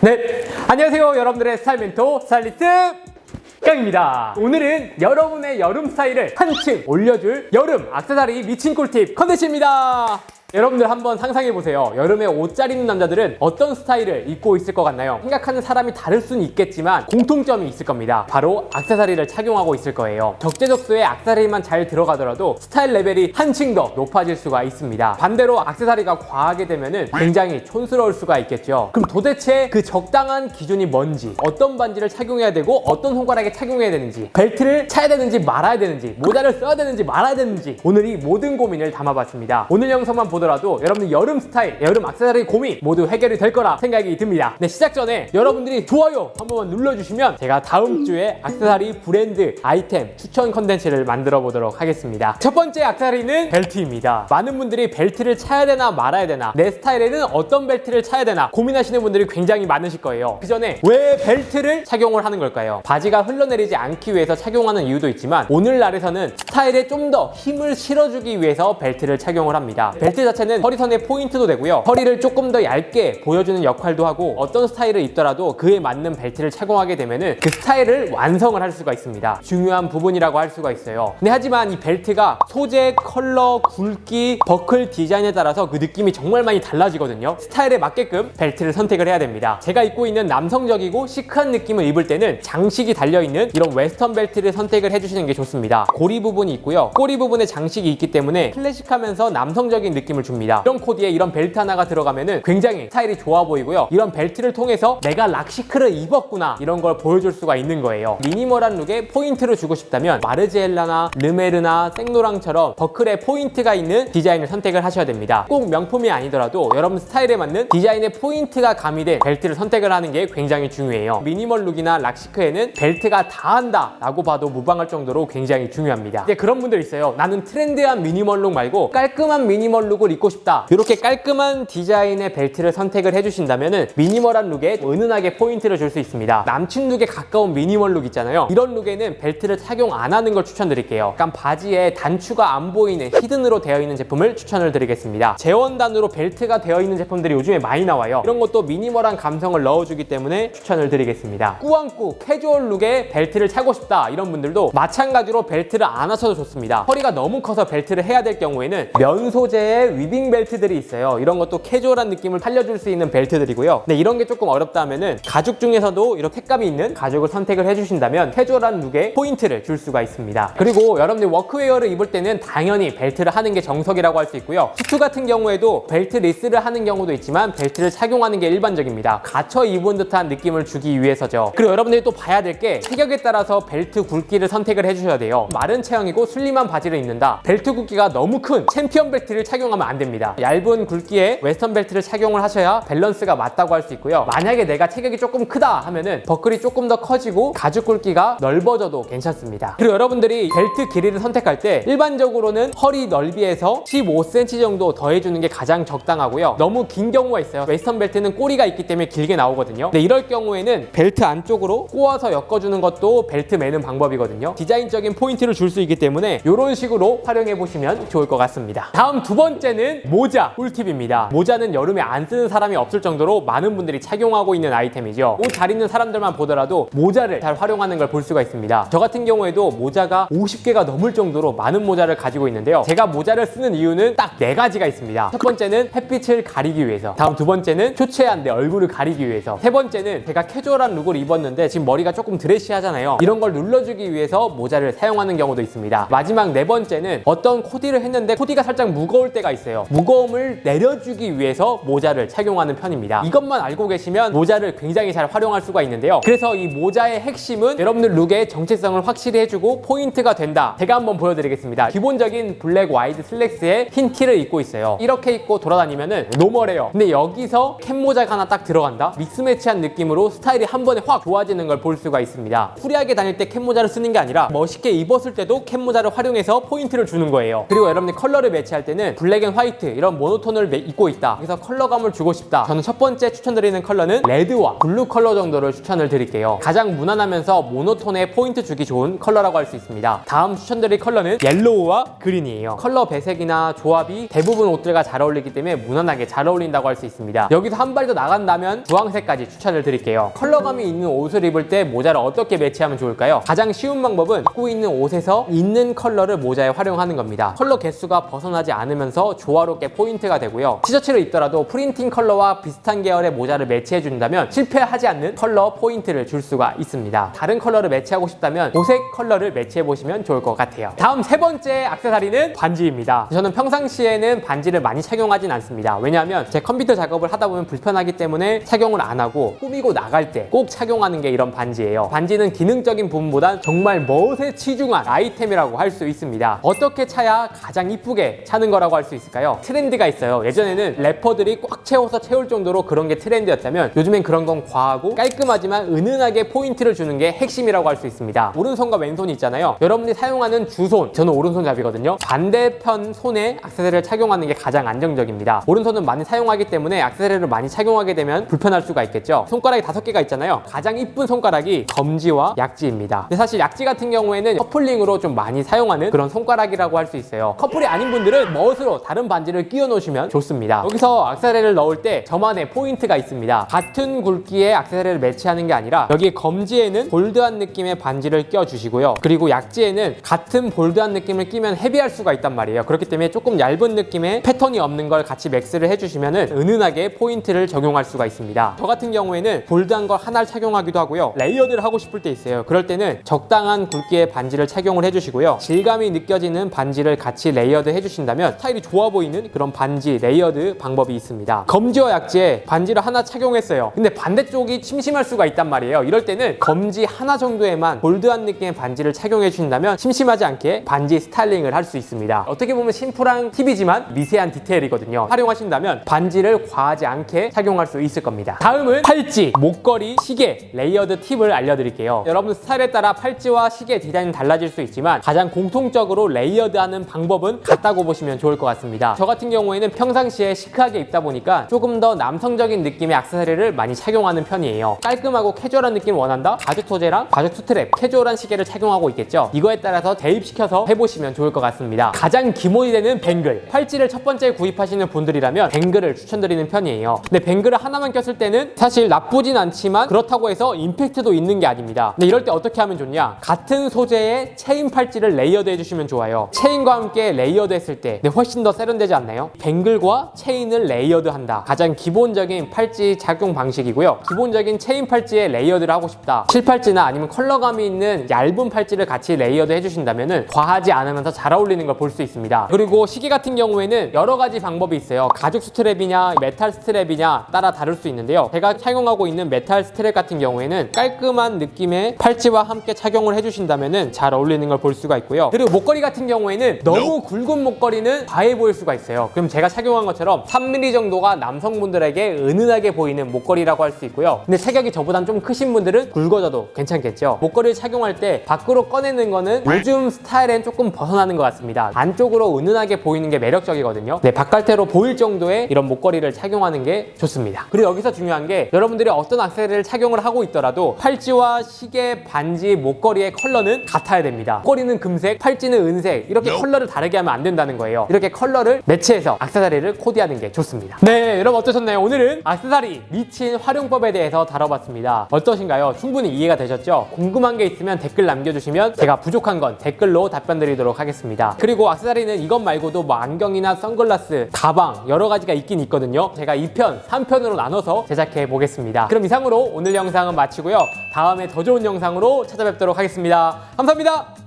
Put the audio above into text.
네, 안녕하세요 여러분들의 스타일 멘토 스타일리스트 깡입니다. 오늘은 여러분의 여름 스타일을 한층 올려줄 여름 액세서리 미친 꿀팁 컨텐츠입니다. 여러분들 한번 상상해보세요. 여름에 옷 잘 입는 남자들은 어떤 스타일을 입고 있을 것 같나요? 생각하는 사람이 다를 수는 있겠지만 공통점이 있을 겁니다. 바로 액세서리를 착용하고 있을 거예요. 적재적소에 액세서리만 잘 들어가더라도 스타일 레벨이 한층 더 높아질 수가 있습니다. 반대로 액세서리가 과하게 되면 굉장히 촌스러울 수가 있겠죠. 그럼 도대체 그 적당한 기준이 뭔지, 어떤 반지를 착용해야 되고 어떤 손가락에 착용해야 되는지, 벨트를 차야 되는지 말아야 되는지, 모자를 써야 되는지 말아야 되는지, 오늘 이 모든 고민을 담아봤습니다. 오늘 영상만 보더라도 여러분들 여름 스타일, 여름 액세서리 고민 모두 해결이 될 거라 생각이 듭니다. 네, 시작 전에 여러분들이 좋아요 한 번만 눌러주시면 제가 다음 주에 액세서리 브랜드 아이템 추천 컨텐츠를 만들어 보도록 하겠습니다. 첫 번째 액세서리는 벨트입니다. 많은 분들이 벨트를 차야 되나 말아야 되나, 내 스타일에는 어떤 벨트를 차야 되나 고민하시는 분들이 굉장히 많으실 거예요. 그 전에 왜 벨트를 착용을 하는 걸까요? 바지가 흘러내리지 않기 위해서 착용하는 이유도 있지만 오늘날에서는 스타일에 좀 더 힘을 실어주기 위해서 벨트를 착용을 합니다. 벨트 자체는 허리선의 포인트도 되고요, 허리를 조금 더 얇게 보여주는 역할도 하고, 어떤 스타일을 입더라도 그에 맞는 벨트를 착용하게 되면은 그 스타일을 완성을 할 수가 있습니다. 중요한 부분이라고 할 수가 있어요. 근데 하지만 이 벨트가 소재, 컬러, 굵기, 버클 디자인에 따라서 그 느낌이 정말 많이 달라지거든요. 스타일에 맞게끔 벨트를 선택을 해야 됩니다. 제가 입고 있는 남성적이고 시크한 느낌을 입을 때는 장식이 달려있는 이런 웨스턴 벨트를 선택을 해주시는 게 좋습니다. 고리 부분이 있고요, 꼬리 부분에 장식이 있기 때문에 클래식하면서 남성적인 느낌을 줍니다. 이런 코디에 이런 벨트 하나가 들어가면은 굉장히 스타일이 좋아 보이고요, 이런 벨트를 통해서 내가 락시크를 입었구나 이런 걸 보여줄 수가 있는 거예요. 미니멀한 룩에 포인트를 주고 싶다면 마르지엘라나 르메르나 생로랑처럼 버클에 포인트가 있는 디자인을 선택을 하셔야 됩니다. 꼭 명품이 아니더라도 여러분 스타일에 맞는 디자인의 포인트가 가미된 벨트를 선택을 하는 게 굉장히 중요해요. 미니멀 룩이나 락시크에는 벨트가 다 한다 라고 봐도 무방할 정도로 굉장히 중요합니다. 이제 그런 분들 있어요. 나는 트렌디한 미니멀 룩 말고 깔끔한 미니멀 룩을 입고 싶다. 이렇게 깔끔한 디자인의 벨트를 선택을 해주신다면 미니멀한 룩에 은은하게 포인트를 줄 수 있습니다. 남친 룩에 가까운 미니멀 룩 있잖아요. 이런 룩에는 벨트를 착용 안 하는 걸 추천드릴게요. 약간 바지에 단추가 안 보이는 히든으로 되어 있는 제품을 추천을 드리겠습니다. 재원단으로 벨트가 되어 있는 제품들이 요즘에 많이 나와요. 이런 것도 미니멀한 감성을 넣어주기 때문에 추천을 드리겠습니다. 꾸안꾸 캐주얼 룩에 벨트를 차고 싶다 이런 분들도 마찬가지로 벨트를 안 하셔도 좋습니다. 허리가 너무 커서 벨트를 해야 될 경우에는 면 소재의 위빙 벨트들이 있어요. 이런 것도 캐주얼한 느낌을 살려줄 수 있는 벨트들이고요. 근데 이런 게 조금 어렵다 하면은 가죽 중에서도 이런 색감이 있는 가죽을 선택을 해주신다면 캐주얼한 룩에 포인트를 줄 수가 있습니다. 그리고 여러분들 워크웨어를 입을 때는 당연히 벨트를 하는 게 정석이라고 할 수 있고요, 수트 같은 경우에도 벨트 리스를 하는 경우도 있지만 벨트를 착용하는 게 일반적입니다. 갇혀 입은 듯한 느낌을 주기 위해서죠. 그리고 여러분들이 또 봐야 될 게 체격에 따라서 벨트 굵기를 선택을 해주셔야 돼요. 마른 체형이고 슬림한 바지를 입는다, 벨트 굵기가 너무 큰 챔피언 벨트를 착용하면 안 됩니다. 얇은 굵기의 웨스턴 벨트를 착용을 하셔야 밸런스가 맞다고 할 수 있고요, 만약에 내가 체격이 조금 크다 하면은 버클이 조금 더 커지고 가죽 굵기가 넓어져도 괜찮습니다. 그리고 여러분들이 벨트 길이를 선택할 때 일반적으로는 허리 넓이에서 15cm 정도 더해주는 게 가장 적당하고요, 너무 긴 경우가 있어요. 웨스턴 벨트는 꼬리가 있기 때문에 길게 나오거든요. 근데 이럴 경우에는 벨트 안쪽으로 꼬아서 엮어주는 것도 벨트 매는 방법이거든요. 디자인적인 포인트를 줄 수 있기 때문에 이런 식으로 활용해 보시면 좋을 것 같습니다. 다음 두 번째는 모자 꿀팁입니다. 모자는 여름에 안 쓰는 사람이 없을 정도로 많은 분들이 착용하고 있는 아이템이죠. 옷 잘 입는 사람들만 보더라도 모자를 잘 활용하는 걸 볼 수가 있습니다. 저 같은 경우에도 모자가 50개가 넘을 정도로 많은 모자를 가지고 있는데요, 제가 모자를 쓰는 이유는 딱 4가지가 있습니다. 첫 번째는 햇빛을 가리기 위해서, 다음 두 번째는 초췌한 내 얼굴을 가리기 위해서, 세 번째는 제가 캐주얼한 룩을 입었는데 지금 머리가 조금 드레시하잖아요. 이런 걸 눌러주기 위해서 모자를 사용하는 경우도 있습니다. 마지막 네 번째는 어떤 코디를 했는데 코디가 살짝 무거울 때가 있어요. 무거움을 내려주기 위해서 모자를 착용하는 편입니다. 이것만 알고 계시면 모자를 굉장히 잘 활용할 수가 있는데요, 그래서 이 모자의 핵심은 여러분들 룩의 정체성을 확실히 해주고 포인트가 된다. 제가 한번 보여드리겠습니다. 기본적인 블랙 와이드 슬랙스에 흰 티를 입고 있어요. 이렇게 입고 돌아다니면은 노멀해요. 근데 여기서 캡 모자가 하나 딱 들어간다? 믹스매치한 느낌으로 스타일이 한 번에 확 좋아지는 걸 볼 수가 있습니다. 프리하게 다닐 때 캡 모자를 쓰는 게 아니라 멋있게 입었을 때도 캡 모자를 활용해서 포인트를 주는 거예요. 그리고 여러분들 컬러를 매치할 때는 블랙 앤 화이트 이런 모노톤을 입고 있다. 그래서 컬러감을 주고 싶다. 저는 첫 번째 추천드리는 컬러는 레드와 블루 컬러 정도를 추천을 드릴게요. 가장 무난하면서 모노톤에 포인트 주기 좋은 컬러라고 할 수 있습니다. 다음 추천드릴 컬러는 옐로우와 그린이에요. 컬러 배색이나 조합이 대부분 옷들과 잘 어울리기 때문에 무난하게 잘 어울린다고 할 수 있습니다. 여기서 한 발 더 나간다면 주황색까지 추천을 드릴게요. 컬러감이 있는 옷을 입을 때 모자를 어떻게 매치하면 좋을까요? 가장 쉬운 방법은 입고 있는 옷에서 있는 컬러를 모자에 활용하는 겁니다. 컬러 개수가 벗어나지 않으면서 조화롭게 포인트가 되고요. 티셔츠를 입더라도 프린팅 컬러와 비슷한 계열의 모자를 매치해 준다면 실패하지 않는 컬러 포인트를 줄 수가 있습니다. 다른 컬러를 매치하고 싶다면 보색 컬러를 매치해 보시면 좋을 것 같아요. 다음 세 번째 액세서리는 반지입니다. 저는 평상시에는 반지를 많이 착용하진 않습니다. 왜냐하면 제 컴퓨터 작업을 하다 보면 불편하기 때문에 착용을 안 하고 꾸미고 나갈 때 꼭 착용하는 게 이런 반지예요. 반지는 기능적인 부분보단 정말 멋에 치중한 아이템이라고 할 수 있습니다. 어떻게 차야 가장 이쁘게 차는 거라고 할 수 있을까요? 트렌드가 있어요. 예전에는 래퍼들이 꽉 채워서 채울 정도로 그런 게 트렌드였다면 요즘엔 그런 건 과하고 깔끔하지만 은은하게 포인트를 주는 게 핵심이라고 할 수 있습니다. 오른손과 왼손이 있잖아요. 여러분들이 사용하는 주손, 저는 오른손잡이거든요. 반대편 손에 액세서리를 착용하는 게 가장 안정적입니다. 오른손은 많이 사용하기 때문에 액세서리를 많이 착용하게 되면 불편할 수가 있겠죠. 손가락이 5개가 있잖아요. 가장 이쁜 손가락이 검지와 약지입니다. 근데 사실 약지 같은 경우에는 커플링으로 좀 많이 사용하는 그런 손가락이라고 할 수 있어요. 커플이 아닌 분들은 멋으로 다른 반지를 끼워 놓으시면 좋습니다. 여기서 액세서리를 넣을 때 저만의 포인트가 있습니다. 같은 굵기의 액세서리를 매치하는 게 아니라 여기 검지에는 볼드한 느낌의 반지를 껴주시고요. 그리고 약지에는 같은 볼드한 느낌을 끼면 헤비할 수가 있단 말이에요. 그렇기 때문에 조금 얇은 느낌의 패턴이 없는 걸 같이 맥스를 해주시면 은은하게 포인트를 적용할 수가 있습니다. 저 같은 경우에는 볼드한 걸 하나를 착용하기도 하고요. 레이어드를 하고 싶을 때 있어요. 그럴 때는 적당한 굵기의 반지를 착용을 해주시고요. 질감이 느껴지는 반지를 같이 레이어드 해주신다면 스타일이 좋아 보이는 그런 반지 레이어드 방법이 있습니다. 검지와 약지에 반지를 하나 착용했어요. 근데 반대쪽이 심심할 수가 있단 말이에요. 이럴 때는 검지 하나 정도에만 볼드한 느낌의 반지를 착용해 주신다면 심심하지 않게 반지 스타일링을 할 수 있습니다. 어떻게 보면 심플한 팁이지만 미세한 디테일이거든요. 활용하신다면 반지를 과하지 않게 착용할 수 있을 겁니다. 다음은 팔찌, 목걸이, 시계, 레이어드 팁을 알려드릴게요. 여러분 스타일에 따라 팔찌와 시계 디자인은 달라질 수 있지만 가장 공통적으로 레이어드하는 방법은 같다고 보시면 좋을 것 같습니다. 저 같은 경우에는 평상시에 시크하게 입다 보니까 조금 더 남성적인 느낌의 액세서리를 많이 착용하는 편이에요. 깔끔하고 캐주얼한 느낌을 원한다? 가죽 소재랑 가죽 스트랩, 캐주얼한 시계를 착용하고 있겠죠. 이거에 따라서 대입시켜서 해보시면 좋을 것 같습니다. 가장 기본이 되는 뱅글, 팔찌를 첫 번째 구입하시는 분들이라면 뱅글을 추천드리는 편이에요. 근데 뱅글을 하나만 꼈을 때는 사실 나쁘진 않지만 그렇다고 해서 임팩트도 있는 게 아닙니다. 근데 이럴 때 어떻게 하면 좋냐? 같은 소재의 체인 팔찌를 레이어드 해주시면 좋아요. 체인과 함께 레이어드 했을 때 훨씬 더 세련되지 않나요? 뱅글과 체인을 레이어드 한다. 가장 기본적인 팔찌 착용 방식이고요. 기본적인 체인 팔찌에 레이어드를 하고 싶다. 실팔찌나 아니면 컬러감이 있는 얇은 팔찌를 같이 레이어드 해주신다면 과하지 않으면서 잘 어울리는 걸 볼 수 있습니다. 그리고 시계 같은 경우에는 여러 가지 방법이 있어요. 가죽 스트랩이냐 메탈 스트랩이냐 따라 다를 수 있는데요. 제가 착용하고 있는 메탈 스트랩 같은 경우에는 깔끔한 느낌의 팔찌와 함께 착용을 해주신다면 잘 어울리는 걸 볼 수가 있고요. 그리고 목걸이 같은 경우에는 너무 굵은 목걸이는 과해 보일 수가 있어요. 그럼 제가 착용한 것처럼 3mm 정도가 남성분들에게 은은하게 보이는 목걸이라고 할 수 있고요. 근데 체격이 저보단 좀 크신 분들은 굵어져도 괜찮겠죠. 목걸이를 착용할 때 밖으로 꺼내는 거는 요즘 스타일엔 조금 벗어나는 것 같습니다. 안쪽으로 은은하게 보이는 게 매력적이거든요. 네, 바깥으로 보일 정도의 이런 목걸이를 착용하는 게 좋습니다. 그리고 여기서 중요한 게 여러분들이 어떤 액세서리를 착용을 하고 있더라도 팔찌와 시계, 반지, 목걸이의 컬러는 같아야 됩니다. 목걸이는 금색, 팔찌는 은색 이렇게 컬러를 다르게 하면 안 된다는 거예요. 이렇게 컬러를 매치해서 액세서리를 코디하는 게 좋습니다. 네, 여러분 어떠셨나요? 오늘은 액세서리 미친 활용법에 대해서 다뤄봤습니다. 어떠신가요? 충분히 이해가 되셨죠? 궁금한 게 있으면 댓글 남겨주시면 제가 부족한 건 댓글로 답변 드리도록 하겠습니다. 그리고 액세서리는 이것 말고도 뭐 안경이나 선글라스, 가방 여러 가지가 있긴 있거든요. 제가 2편, 3편으로 나눠서 제작해 보겠습니다. 그럼 이상으로 오늘 영상은 마치고요. 다음에 더 좋은 영상으로 찾아뵙도록 하겠습니다. 감사합니다.